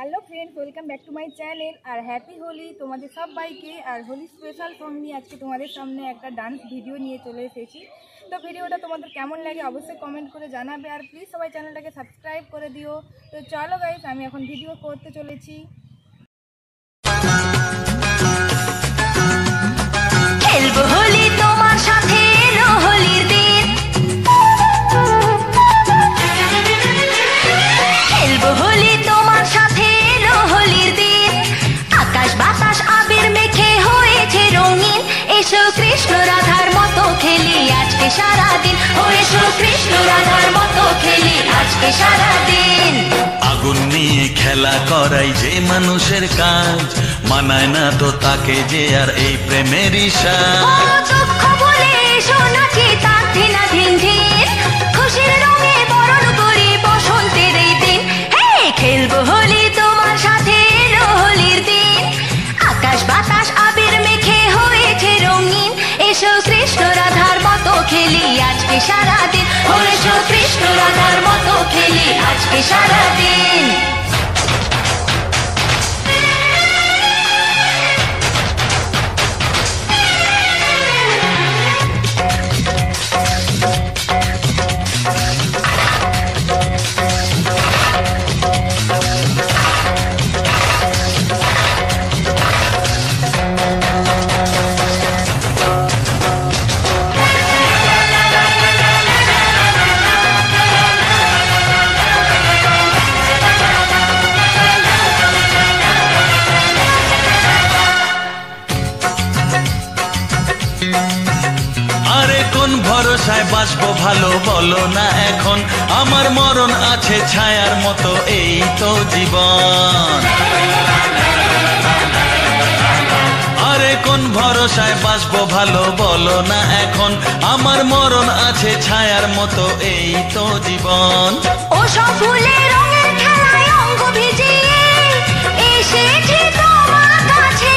Hello friends, welcome back to my channel. আর happy Holi তোমাদের সবাইকে। আর হোলি স্পেশাল সং নিয়ে আজকে তোমাদের সামনে একটা ডান্স ভিডিও নিয়ে চলে এসেছি। তো ভিডিওটা তোমাদের কেমন লাগে অবশ্যই কমেন্ট করে জানাবে। আর প্লিজ সবাই চ্যানেলটাকে সাবস্ক্রাইব করে দিও। তো চলো গাইস, আমি এখন ভিডিও করতে চলেছি। খেলবো হোলি তোমার সাথে, এলো হোলির দিন। খেলবো হোলি তোমার সাথে, এলো হোলির দিন। আকাশ বাতাস আবির মেখে হয়েছে রঙিন। এসো কৃষ্ণ রাধার মতো খেলি আজকে সারাদিন। ও এসো কৃষ্ণ রাধার মতো খেলি আজকে সারাদিন। আগুন নিয়ে খেলা করাই যে মানুষের কাজ, মানায় না তো তাকে যে আর এই প্রেমেরই সাজ। দুঃখ বলে এসো নাচি তার ধিনা ধিন ধিন। খুশির রঙে বরণ করি বসন্তের এই দিন। হে খেলবো হোলি তোমার সাথে, এলো হোলির দিন। আকাশ বাতাস আবির মেখে হয়েছে রঙিন। এসো কৃষ্ণ রাধার মতো খেলি আজকে সারাদিন। ও এসো কৃষ্ণ রাধার মতো খেলি আজকে সারাদিন। আরে কোন ভরসায় বাঁচবো ভালো বলো না এখন, আমার মরণ আছে ছায়ার মতো এই তো জীবন। আরে কোন ভরসায় বাঁচবো ভালো বলো না এখন, আমার মরণ আছে ছায়ার মতো এই তো জীবন। ও সব ফুলের রঙের খেলায় অঙ্গ ভিজিয়ে এসেছি তোমার কাছে।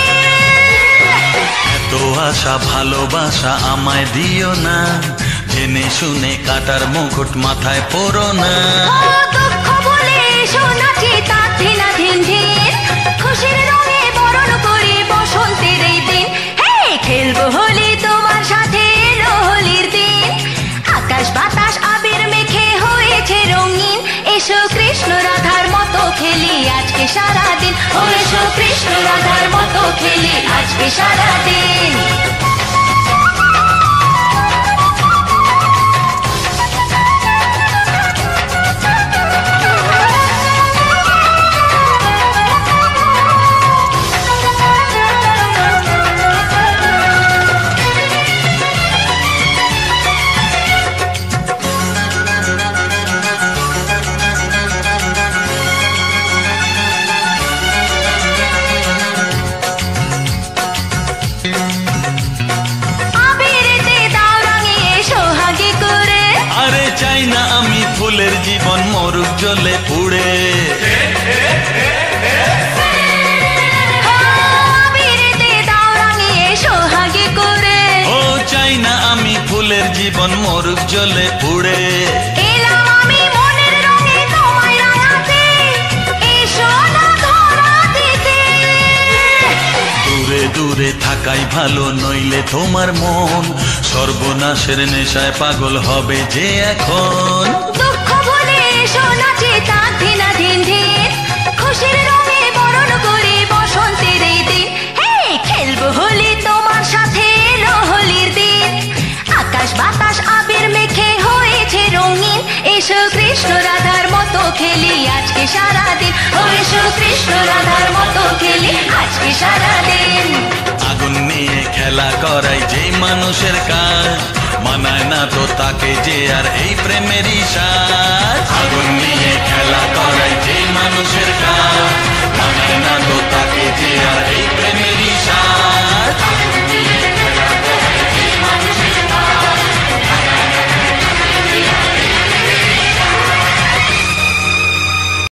এত আশা ভালোবাসা আমায় দিও না, জেনে শুনে কাটার মুকুট মাথায় পরো না। ও দুঃখ বলে এসো নাচি তার ধিনা ধিন ধিন। খুশির রঙে বরণ করি বসন্তের এই দিন। হে খেলবো হোলি তোমার সাথে, এলো হোলির দিন। আকাশ বাতাস আবির মেখে হয়েছে রঙিন। এসো কৃষ্ণ রাধার মতো খেলি আজকে সারাদিন। ও এসো কৃষ্ণ রাধার মতো খেলি আজকে সারাদিন। চাই না আমি ফুলের জীবন মরুক জ্বলে পুড়ে। ও চাই না আমি ফুলের জীবন মরুক জ্বলে পুড়ে। দূরে দূরে থাকাই ভালো, নইলে তোমার মন সর্বনাশের নেশায় পাগল হবে যে এখন। দুঃখ বলে এসো নাচি তার ধিনা ধিন ধিন। খুশির রঙে বরণ করি বসন্তের এই দিন। হে খেলবো হোলি তোমার সাথে, এলো হোলির দিন। আকাশ বাতাস আবির মেখে হয়েছে রঙিন। এসো কৃষ্ণ রাধার মতো খেলি আজকে সারাদিন। ও এসো কৃষ্ণ রাধার মতো খেলি আজকে সারাদিন। আগুন নিয়ে খেলা করাই যে মানুষের কাজ, মানায় না তো তাকে যে আর এই প্রেমেরই সাজ। আগুন নিয়ে খেলা করাই যে মানুষের কাজ, মানায় না তো তাকে যে